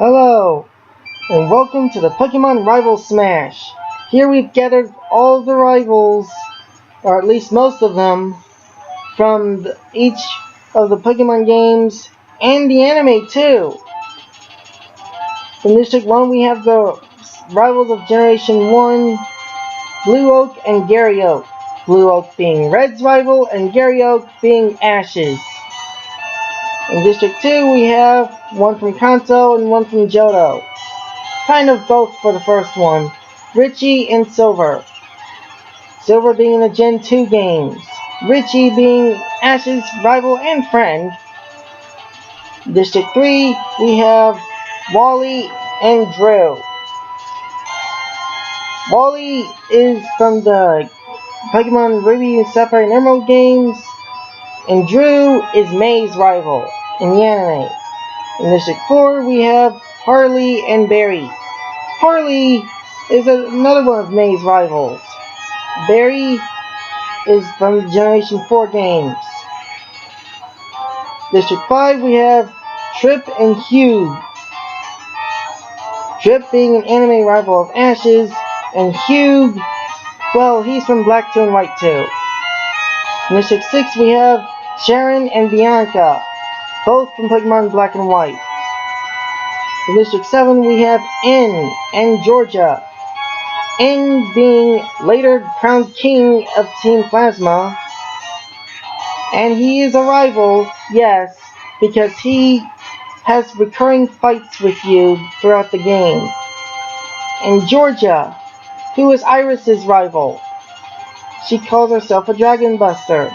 Hello, and welcome to the Pokemon Rival Smash. Here we've gathered all the rivals, or at least most of them, from each of the Pokemon games and the anime too. In District 1 we have the rivals of Generation 1, Blue Oak and Gary Oak. Blue Oak being Red's rival and Gary Oak being Ash's. In District 2 we have one from Kanto and one from Johto. Kind of both for the first one. Richie and Silver. Silver being in the Gen 2 games. Richie being Ash's rival and friend. District 3, we have Wally and Drew. Wally is from the Pokemon Ruby, Sapphire, and Emerald games. And Drew is May's rival in the anime. In District 4, we have Harley and Barry. Harley is another one of May's rivals. Barry is from the Generation 4 games. District 5 we have Trip and Hugh. Trip being an anime rival of Ash's, and Hugh, well, he's from Black 2 and White 2. In District 6 we have Sharon and Bianca, both from Pokemon Black and White. In District 7 we have N and Georgia. N being later crowned king of Team Plasma. And he is a rival, yes, because he has recurring fights with you throughout the game. And Georgia, who is Iris's rival. She calls herself a Dragon Buster.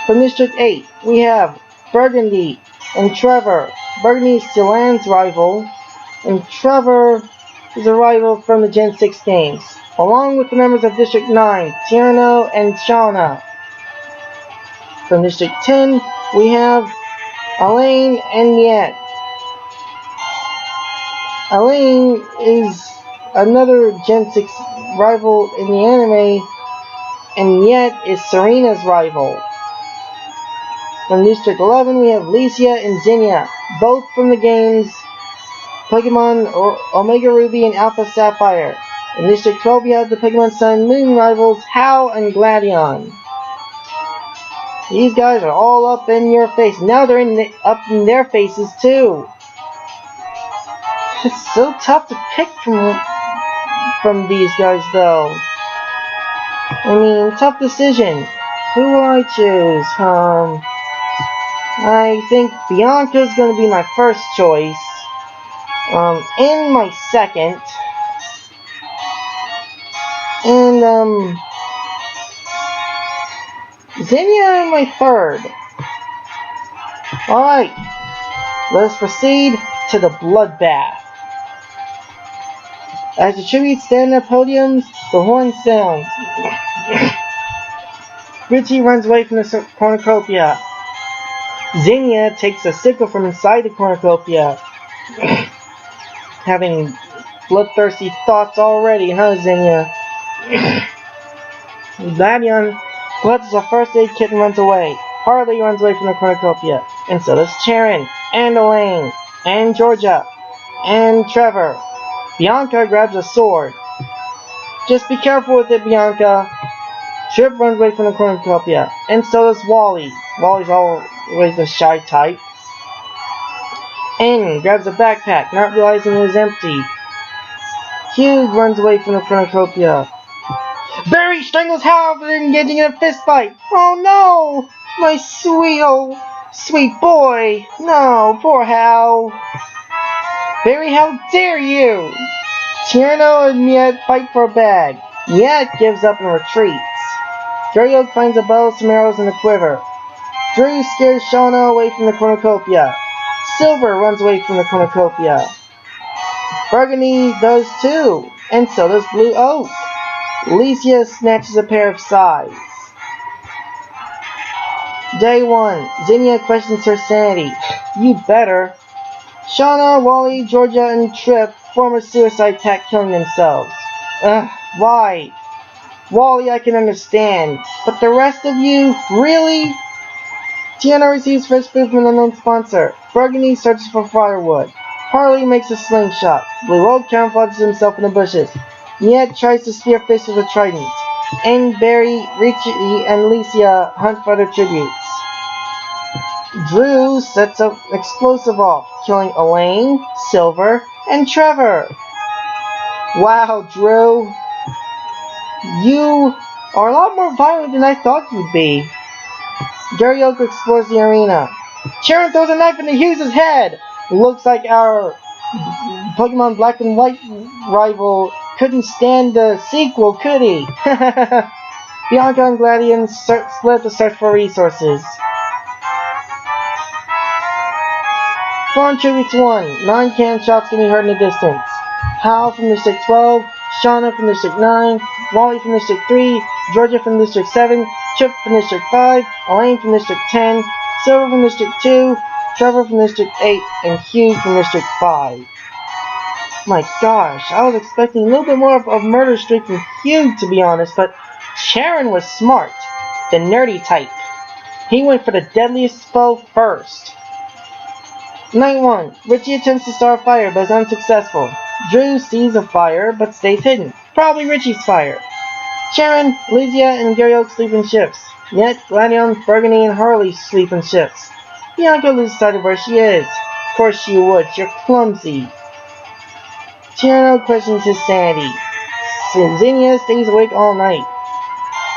From District 8, we have Burgundy and Trevor. Burgundy is Silan's rival, and Trevor is a rival from the Gen 6 games, along with the members of District 9, Tierno and Shauna. From District 10, we have Elaine and Miette. Elaine is another Gen 6 rival in the anime, and Miette is Serena's rival. From District 11, we have Licia and Zinnia, both from the games Pokemon Omega Ruby and Alpha Sapphire. In District 12, we have the Pokemon Sun and Moon rivals Hal and Gladion. These guys are all up in your face. Now they're up in their faces too. It's so tough to pick from these guys though. I mean, tough decision. Who will I choose? I think Bianca's going to be my first choice. In my second. And, Zinnia in my third. Alright. Let us proceed to the bloodbath. As the tributes stand on their podiums, the horn sounds. Richie runs away from the cornucopia. Zinnia takes a sickle from inside the cornucopia. Having bloodthirsty thoughts already, huh, Zinnia? Gladion clutches a first aid kit and runs away. Harley runs away from the cornucopia. And so does Sharon, and Elaine, and Georgia, and Trevor. Bianca grabs a sword. Just be careful with it, Bianca. Trip runs away from the cornucopia. And so does Wally. Wally's always the shy type. N grabs a backpack, not realizing it was empty. Hugh runs away from the cornucopia. Barry strangles Hal after engaging in a fist fight. Oh no! My sweet boy! No, poor Hal. Barry, how dare you! Tierno and Miette fight for a bag. Miette gives up and retreats. Gary Oak finds a bow, some arrows, and a quiver. Drew scares Shauna away from the cornucopia. Silver runs away from the cornucopia. Burgundy does too, and so does Blue Oak. Licia snatches a pair of sides. Day 1. Zinnia questions her sanity. You better. Shauna, Wally, Georgia, and Trip form a suicide pact, killing themselves. Why? Wally I can understand, but the rest of you? Really? Tiana receives fresh food from an unknown sponsor. Burgundy searches for firewood. Harley makes a slingshot. Blue Oak camouflages himself in the bushes. Miette tries to spearfish with a trident. And Barry, Richie, and Alicia hunt for their tributes. Drew sets up explosive off, killing Elaine, Silver, and Trevor. Wow, Drew. You are a lot more violent than I thought you'd be. Gary Oak explores the arena. Sharon throws a knife into Hughes' head. Looks like our Pokemon Black and White rival couldn't stand the sequel, could he? Bianca and Gladion split to search for resources. Fawn tributes 1. 9 cannon shots can be heard in the distance. Hal from District 12, Shauna from District 9, Wally from District 3, Georgia from District 7, Chip from District 5, Elaine from District 10, Silver from District 2, Trevor from District 8, and Hugh from District 5. My gosh, I was expecting a little bit more of a murder streak from Hugh, to be honest, but Sharon was smart, the nerdy type. He went for the deadliest foe first. Night 1. Richie attempts to start a fire, but is unsuccessful. Drew sees a fire, but stays hidden. Probably Richie's fire. Sharon, Lysia, and Gary Oak sleep in shifts. Yet, Gladion, Burgundy, and Harley sleep in shifts. Bianca loses sight of where she is. Of course she would, you're clumsy. Tierno questions his sanity. Zinnia stays awake all night.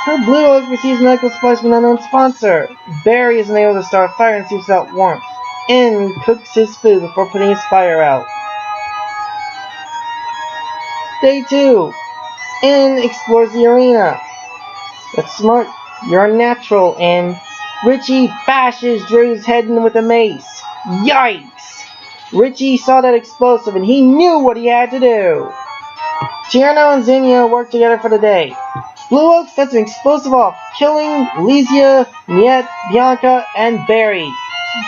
Her Blue Oak receives medical supplies from an unknown sponsor. Barry isn't able to start a fire and seeps out warmth. N cooks his food before putting his fire out. Day 2. N explores the arena. That's smart. You're a natural, N. Richie bashes Drew's head in with a mace. Yikes! Richie saw that explosive and he knew what he had to do. Tierno and Zinnia work together for the day. Blue Oak sets an explosive off, killing Lysia, Miette, Bianca, and Barry.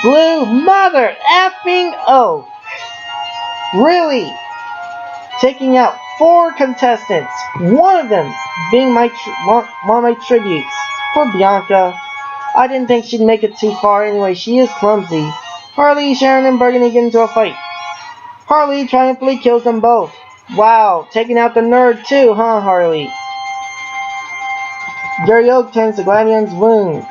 Blue mother effing Oak! Really? Taking out 4 contestants, one of them being one of my tributes. For Bianca. I didn't think she'd make it too far anyway, she is clumsy. Harley, Sharon, and Burgundy get into a fight. Harley triumphantly kills them both. Wow, taking out the nerd too, huh, Harley? Gary Oak tends to Gladion's wounds.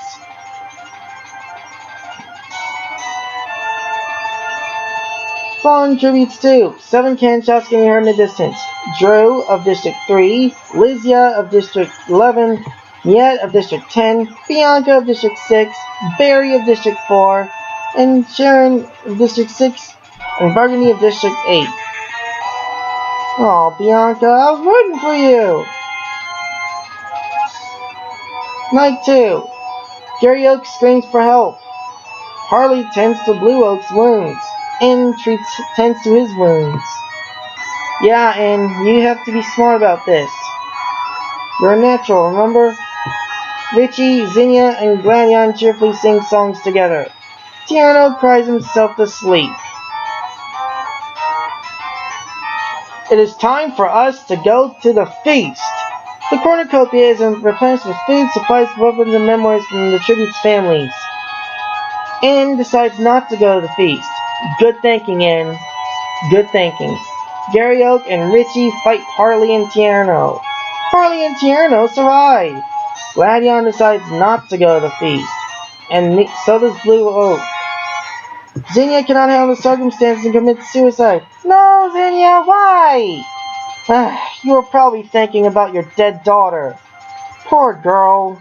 Fawn tributes 2. 7 cannon shots can be heard in the distance. Drew of District 3, Lysia of District 11, Miette of District 10, Bianca of District 6, Barry of District 4, and Sharon of District 6, and Burgundy of District 8. Aw, Bianca, I was rooting for you! Night 2. Gary Oak screams for help. Harley tends to Blue Oak's wounds. N tends to his wounds. Yeah, and you have to be smart about this. You're a natural, remember? Richie, Zinnia, and Gladion cheerfully sing songs together. Tierno cries himself to sleep. It is time for us to go to the feast. The cornucopia is replenished with food, supplies, weapons, and memoirs from the tribute's families. N decides not to go to the feast. Good thinking, N. Good thinking. Gary Oak and Richie fight Harley and Tierno. Harley and Tierno survive. Gladion decides not to go to the feast. And so does Blue Oak. Zinnia cannot handle the circumstances and commits suicide. No, Zinnia, why? You were probably thinking about your dead daughter. Poor girl.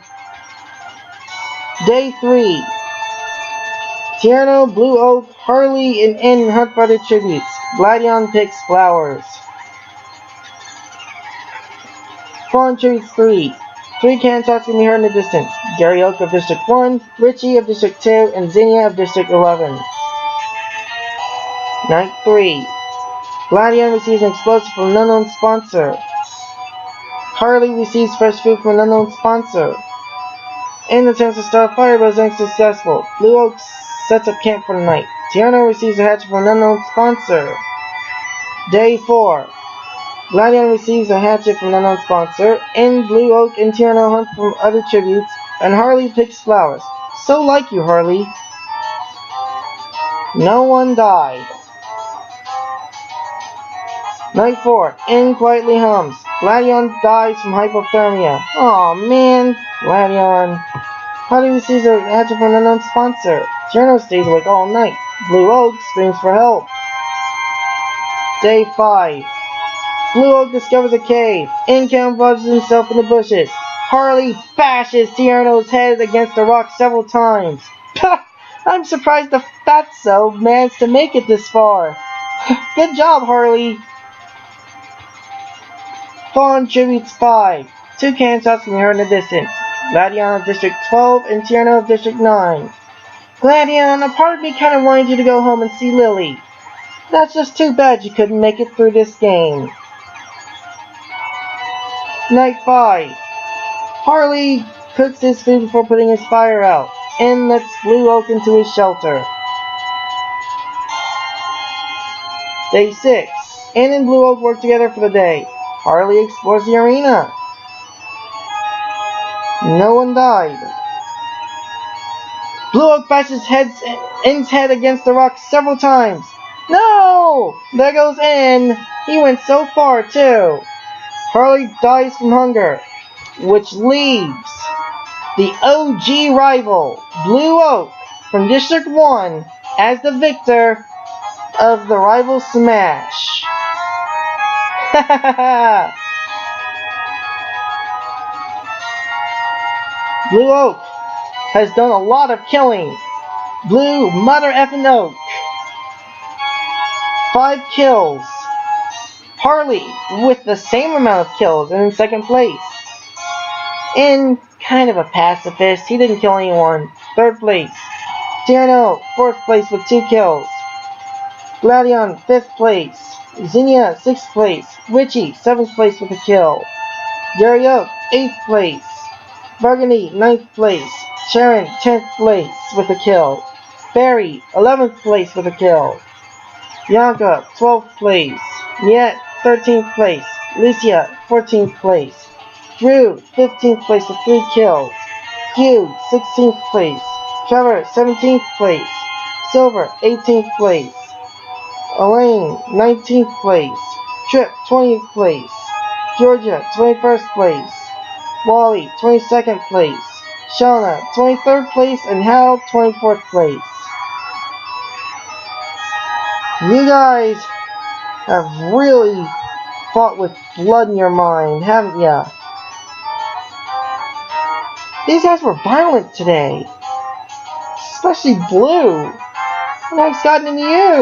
Day 3. Tierno, Blue Oak, Harley, and N hunt for their tributes. Gladion picks flowers. Fawn tributes 3. 3 cannon shots can be heard in the distance. Gary Oak of District 1, Richie of District 2, and Zinnia of District 11. Night 3. Gladion receives an explosive from an unknown sponsor. Harley receives fresh food from an unknown sponsor. N attempts to start a fire but is unsuccessful. Blue Oak sets up camp for the night. Tierno receives a hatchet from an unknown sponsor. Day 4. Gladion receives a hatchet from an unknown sponsor. N, Blue Oak, and Tierno hunt from other tributes. And Harley picks flowers. So like you, Harley. No one died. Night 4. In quietly hums. Gladion dies from hypothermia. Aw, man. Gladion. How do we see the hatchet from an unknown sponsor? Tierno stays awake all night. Blue Oak screams for help. Day 5. Blue Oak discovers a cave. In camouflages himself in the bushes. Harley bashes Tierno's head against the rock several times. I'm surprised the Fatso managed to make it this far. Good job, Harley. Fawn Tributes 5. 2 cannon shots can be heard in the distance. Gladion of District 12 and Tierno of District 9. Gladion, a part of me kind of wanted you to go home and see Lily. That's just too bad you couldn't make it through this game. Night 5. Harley cooks his food before putting his fire out, and lets Blue Oak into his shelter. Day 6. Ann and Blue Oak work together for the day. Harley explores the arena. No one died. Blue Oak bashes N's head against the rock several times. No! There goes N. He went so far, too. Harley dies from hunger, which leaves the OG rival, Blue Oak, from District 1 as the victor of the rival smash. Blue Oak has done a lot of killing. Blue Mother effing Oak. 5 kills. Harley with the same amount of kills and in second place. In kind of a pacifist, he didn't kill anyone. Third place. Tierno, 4th place with 2 kills. Gladion, 5th place. Zinnia, 6th place. Richie, 7th place with a kill. Gary Oak, 8th place. Burgundy, 9th place. Sharon, 10th place with a kill. Barry, 11th place with a kill. Bianca, 12th place. Niet, 13th place. Lucia, 14th place. Drew, 15th place with 3 kills. Hugh, 16th place. Trevor, 17th place. Silver, 18th place. Elaine, 19th place. Trip, 20th place. Georgia, 21st place. Wally, 22nd place. Shauna, 23rd place. And Hal, 24th place. You guys have really fought with blood in your mind, haven't ya? These guys were violent today. Especially Blue. What's gotten into you?